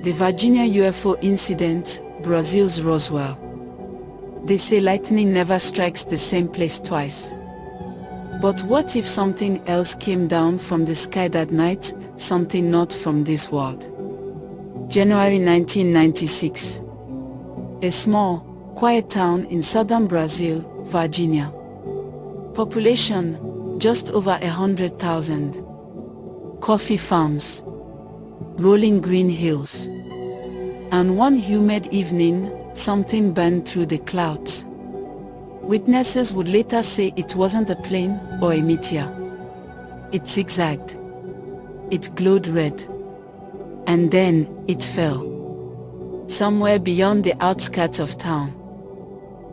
The Varginha UFO incident, Brazil's Roswell. They say lightning never strikes the same place twice. But what if something else came down from the sky that night, something not from this world? January 1996. A small, quiet town in southern Brazil, Varginha. Population, just over 100,000. Coffee farms. Rolling green hills. And one humid evening, something burned through the clouds. Witnesses would later say it wasn't a plane or a meteor. It zigzagged. It glowed red. And then, it fell. Somewhere beyond the outskirts of town.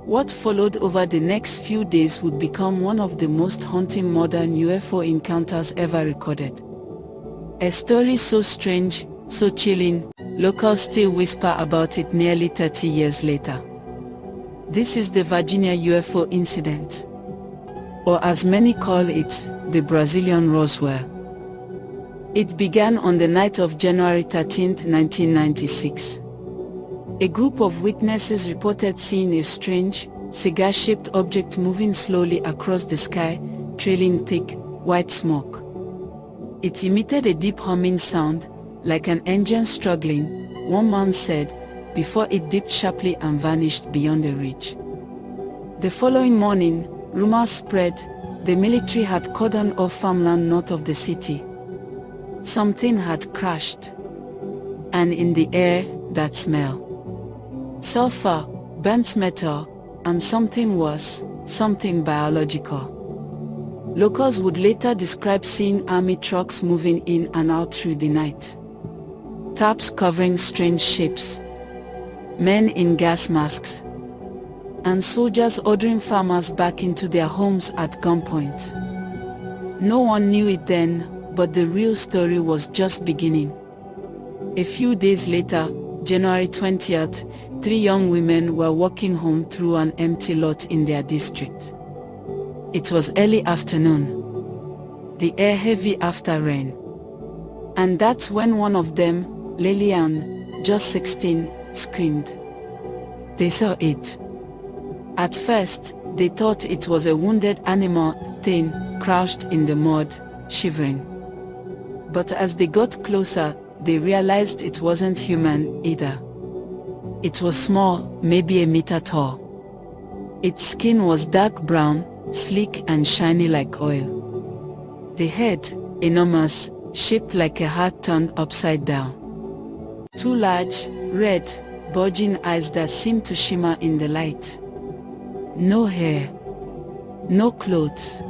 What followed over the next few days would become one of the most haunting modern UFO encounters ever recorded. A story so strange, so chilling, locals still whisper about it nearly 30 years later. This is the Varginha UFO incident. Or as many call it, the Brazilian Roswell. It began on the night of January 13, 1996. A group of witnesses reported seeing a strange, cigar-shaped object moving slowly across the sky, trailing thick, white smoke. It emitted a deep humming sound, like an engine struggling, one man said, before it dipped sharply and vanished beyond the ridge. The following morning, rumors spread, the military had cordoned off farmland north of the city. Something had crashed. And in the air, that smell. Sulfur, burnt metal, and something worse, something biological. Locals would later describe seeing army trucks moving in and out through the night. Tarps covering strange shapes. Men in gas masks. And soldiers ordering farmers back into their homes at gunpoint. No one knew it then, but the real story was just beginning. A few days later, January 20th, 3 young women were walking home through an empty lot in their district. It was early afternoon. The air heavy after rain. And that's when one of them, Lilian, just 16, screamed. They saw it. At first, they thought it was a wounded animal, thin, crouched in the mud, shivering. But as they got closer, they realized it wasn't human either. It was small, maybe a meter tall. Its skin was dark brown, sleek and shiny like oil. The head, enormous, shaped like a heart turned upside down. 2 large, red, bulging eyes that seemed to shimmer in the light. No hair. No clothes.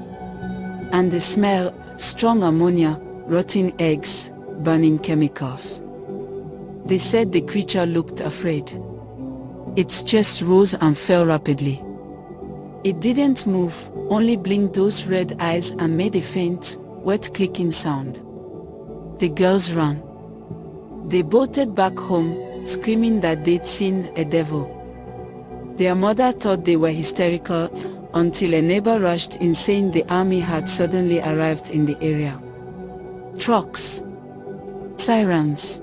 And the smell, strong ammonia, rotting eggs, burning chemicals. They said the creature looked afraid. Its chest rose and fell rapidly. It didn't move, only blinked those red eyes and made a faint, wet clicking sound. The girls ran. They bolted back home, screaming that they'd seen a devil. Their mother thought they were hysterical, until a neighbor rushed in saying the army had suddenly arrived in the area. Trucks, sirens,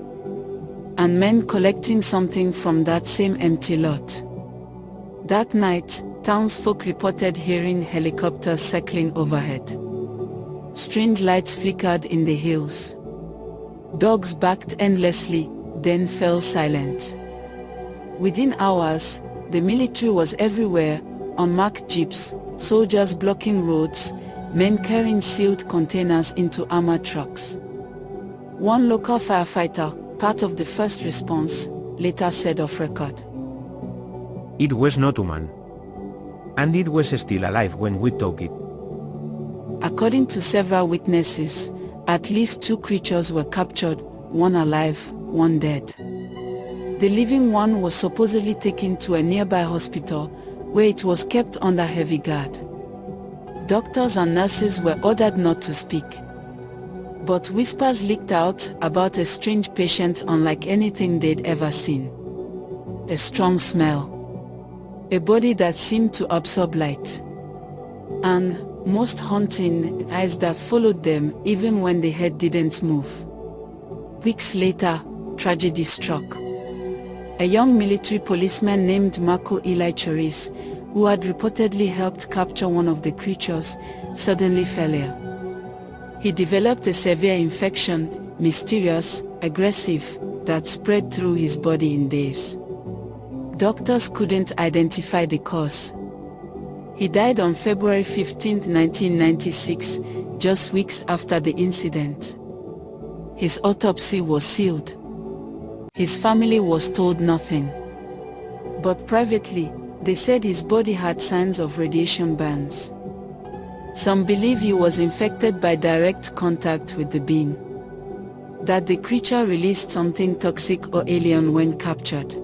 and men collecting something from that same empty lot. That night, townsfolk reported hearing helicopters circling overhead. Strange lights flickered in the hills. Dogs barked endlessly, then fell silent. Within hours, the military was everywhere, unmarked jeeps, soldiers blocking roads, men carrying sealed containers into armored trucks. One local firefighter, part of the first response, later said off record. It was not human. And it was still alive when we took it. According to several witnesses, at least 2 creatures were captured, one alive, one dead. The living one was supposedly taken to a nearby hospital, where it was kept under heavy guard. Doctors and nurses were ordered not to speak. But whispers leaked out about a strange patient unlike anything they'd ever seen. A strong smell. A body that seemed to absorb light. And, most haunting, eyes that followed them even when the head didn't move. Weeks later, tragedy struck. A young military policeman named Marco Eli Choriz, who had reportedly helped capture one of the creatures, suddenly fell ill. He developed a severe infection, mysterious, aggressive, that spread through his body in days. Doctors couldn't identify the cause. He died on February 15, 1996, just weeks after the incident. His autopsy was sealed. His family was told nothing. But privately, they said his body had signs of radiation burns. Some believe he was infected by direct contact with the being. That the creature released something toxic or alien when captured.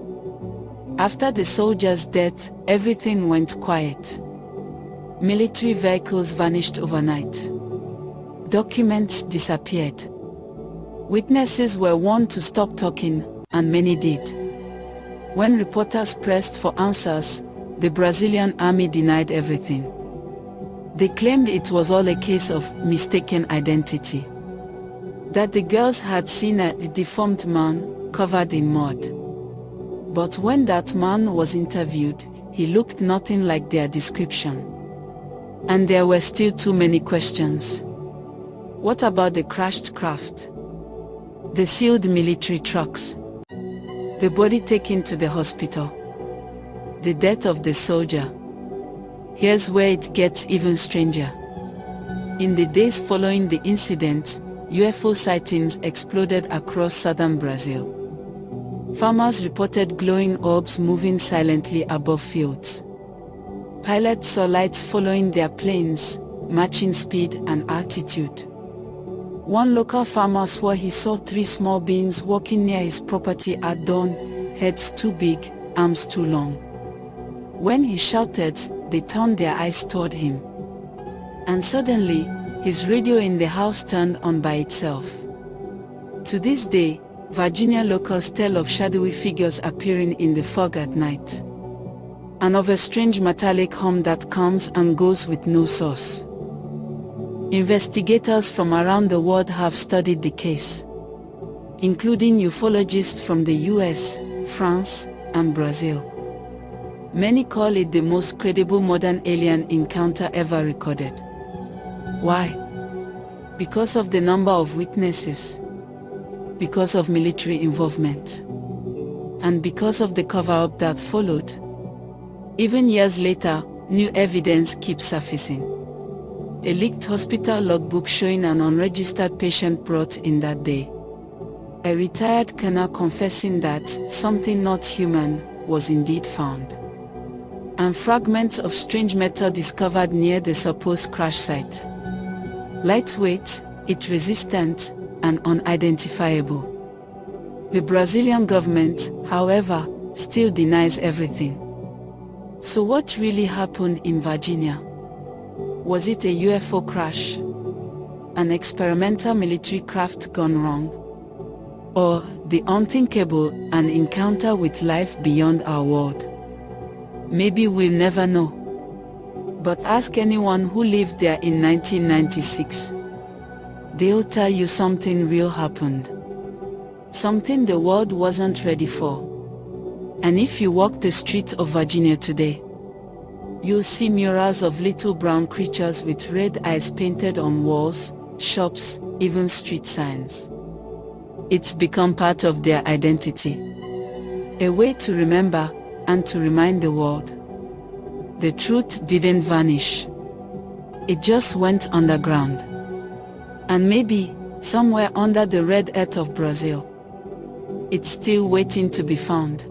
After the soldier's death, everything went quiet. Military vehicles vanished overnight. Documents disappeared. Witnesses were warned to stop talking, and many did. When reporters pressed for answers, the Brazilian army denied everything. They claimed it was all a case of mistaken identity. That the girls had seen a deformed man covered in mud. But when that man was interviewed, he looked nothing like their description. And there were still too many questions. What about the crashed craft? The sealed military trucks? The body taken to the hospital? The death of the soldier? Here's where it gets even stranger. In the days following the incident, UFO sightings exploded across southern Brazil. Farmers reported glowing orbs moving silently above fields. Pilots saw lights following their planes, matching speed and altitude. One local farmer swore he saw 3 small beings walking near his property at dawn, heads too big, arms too long. When he shouted, they turned their eyes toward him. And suddenly, his radio in the house turned on by itself. To this day, Virginia locals tell of shadowy figures appearing in the fog at night. And of a strange metallic hum that comes and goes with no source. Investigators from around the world have studied the case, including ufologists from the US, France, and Brazil. Many call it the most credible modern alien encounter ever recorded. Why? Because of the number of witnesses, because of military involvement, and because of the cover-up that followed. Even years later, new evidence keeps surfacing. A leaked hospital logbook showing an unregistered patient brought in that day. A retired colonel confessing that something not human was indeed found. And fragments of strange metal discovered near the supposed crash site. Lightweight, heat-resistant, and unidentifiable. The Brazilian government, however, still denies everything. So what really happened in Virginia? Was it a UFO crash? An experimental military craft gone wrong? Or the unthinkable, an encounter with life beyond our world? Maybe we'll never know. But ask anyone who lived there in 1996. They'll tell you something real happened. Something the world wasn't ready for. And if you walk the streets of Virginia today, you'll see murals of little brown creatures with red eyes painted on walls, shops, even street signs. It's become part of their identity. A way to remember, and to remind the world. The truth didn't vanish. It just went underground. And maybe, somewhere under the red earth of Brazil, it's still waiting to be found.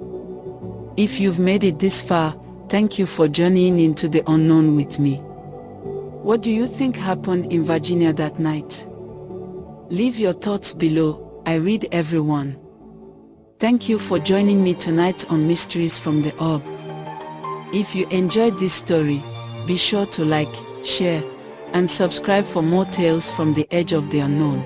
If you've made it this far, thank you for journeying into the unknown with me. What do you think happened in Virginia that night? Leave your thoughts below, I read everyone. Thank you for joining me tonight on Mysteries from the Orb. If you enjoyed this story, be sure to like, share, and subscribe for more tales from the edge of the unknown.